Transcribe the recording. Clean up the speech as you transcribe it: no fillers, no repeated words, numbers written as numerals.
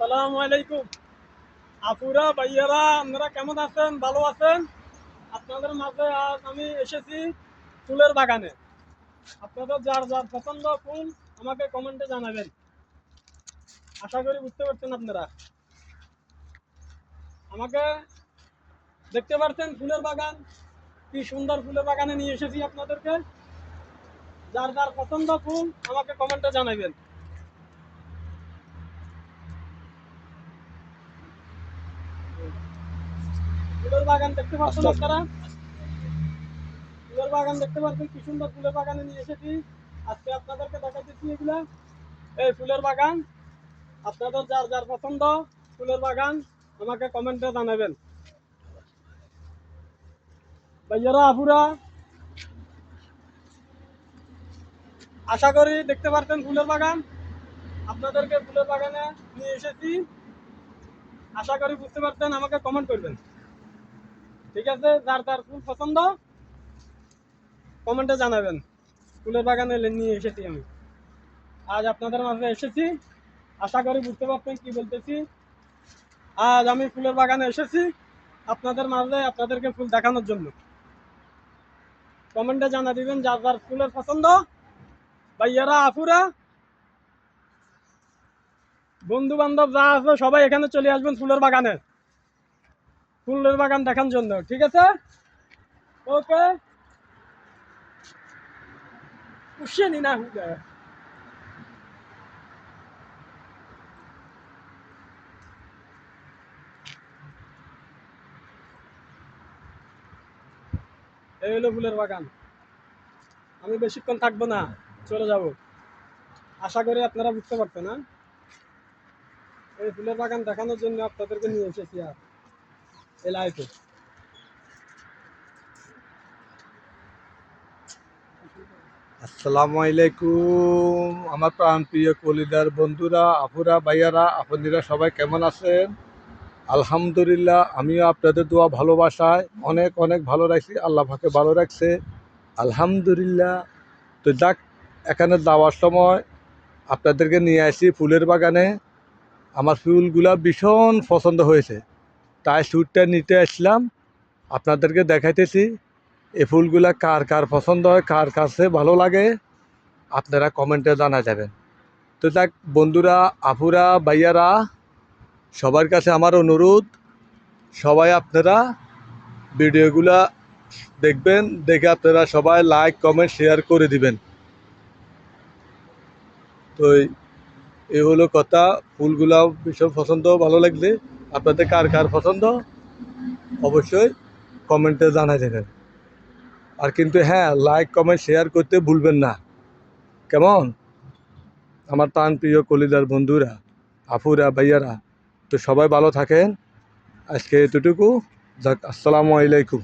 আসসালামু আলাইকুম। আপুরা ভাইয়ারা, আপনারা কেমন আছেন? ভালো আছেন? আপনাদের মাঝে আজ আমি এসেছি ফুলের বাগানে। আপনাদের যার যার পছন্দ ফুল আমাকে কমেন্টে জানাবেন। আশা করি বুঝতে পারছেন আপনারা। আমাকে দেখতে পাচ্ছেন ফুলের বাগান, কি সুন্দর ফুলের বাগানে নিয়ে এসেছি আপনাদেরকে। যার যার পছন্দ ফুল আমাকে কমেন্টে জানাবেন। ফুলের বাগান দেখতে পাচ্ছেন আপনারা? ফুলের বাগান দেখতে পাচ্ছেন, কি সুন্দর ফুলের বাগানে নিয়ে এসেছি। আজকে আপনাদেরকে দেখাচ্ছি এগুলা। এই ফুলের বাগান, আপনাদের যার যার পছন্দ ফুলের বাগান আমাকে কমেন্টে জানাবেন। ভাইয়ারা আপুরা, আশা করি দেখতে পারতেন ফুলের বাগান। আপনাদেরকে ফুলের বাগানে নিয়ে এসেছি, আশা করি বুঝতে পারতেন। আমাকে কমেন্ট করবেন, ঠিক আছে? যার যার ফুল পছন্দ কমেন্টে জানাবেন। ফুলের বাগানে নিয়ে এসেছি আমি, আজ আপনাদের মাঝে এসেছি। আশা করি বুঝতে পারতেন কি বলতেছি। আজ আমি ফুলের বাগানে এসেছি আপনাদের মাঝে, আপনাদেরকে ফুল দেখানোর জন্য। কমেন্টে জানা দিবেন যার যার ফুলের পছন্দ। ভাইয়ারা আপুরা, বন্ধু বান্ধব যা আছে সবাই এখানে চলে আসবেন ফুলের বাগানে, ফুলের বাগান দেখার জন্য, ঠিক আছে? ওকে, পুষিয়ে না হুলে। এই হলো ফুলের বাগান। আমি বেশিক্ষণ থাকবো না, চলে যাব। আশা করি আপনারা বুঝতে পারছেন না। এই ফুলের বাগান দেখানোর জন্য আপনাদেরকে নিয়ে এসেছি আর এই লাইফে। আসসালামু আলাইকুম আমার প্রাণপ্রিয় কলিদার বন্ধুরা, আপুরা, ভাইয়ারা, আপনারা সবাই কেমন আছেন? আলহামদুলিল্লাহ, আমিও আপনাদের দোয়া ভালোবাসায় অনেক অনেক ভালো রাখছি। আল্লাহ পাকে ভালো রাখছে, আলহামদুলিল্লাহ। তো যাক, এখানে যাওয়ার সময় আপনাদেরকে নিয়ে আসি ফুলের বাগানে। আমার ফুলগুলা ভীষণ পছন্দ হয়েছে, তাই শ্যুটটা নিতে আসলাম, আপনাদেরকে দেখাইতেছি। এই ফুলগুলা কার কার পছন্দ হয়, কার কাছে ভালো লাগে, আপনারা কমেন্টে জানা যাবেন। তো যাক বন্ধুরা, আপুরা, ভাইয়ারা, সবার কাছে আমার অনুরোধ, সবাই আপনারা ভিডিওগুলা দেখবেন, দেখে আপনারা সবাই লাইক কমেন্ট শেয়ার করে দিবেন। তো এই হলো কথা। ফুলগুলা ভীষণ পছন্দ, ভালো লাগলে আপনাদের কার কার পছন্দ অবশ্যই কমেন্টে জানা যাবেন। আর কিন্তু হ্যাঁ, লাইক কমেন্ট শেয়ার করতে ভুলবেন না, কেমন? আমার প্রাণ প্রিয় কলিজার বন্ধুরা, আপুরা, ভাইয়ারা, তো সবাই ভালো থাকেন। আজকে এতটুকু। যাক, আসসালামু আলাইকুম।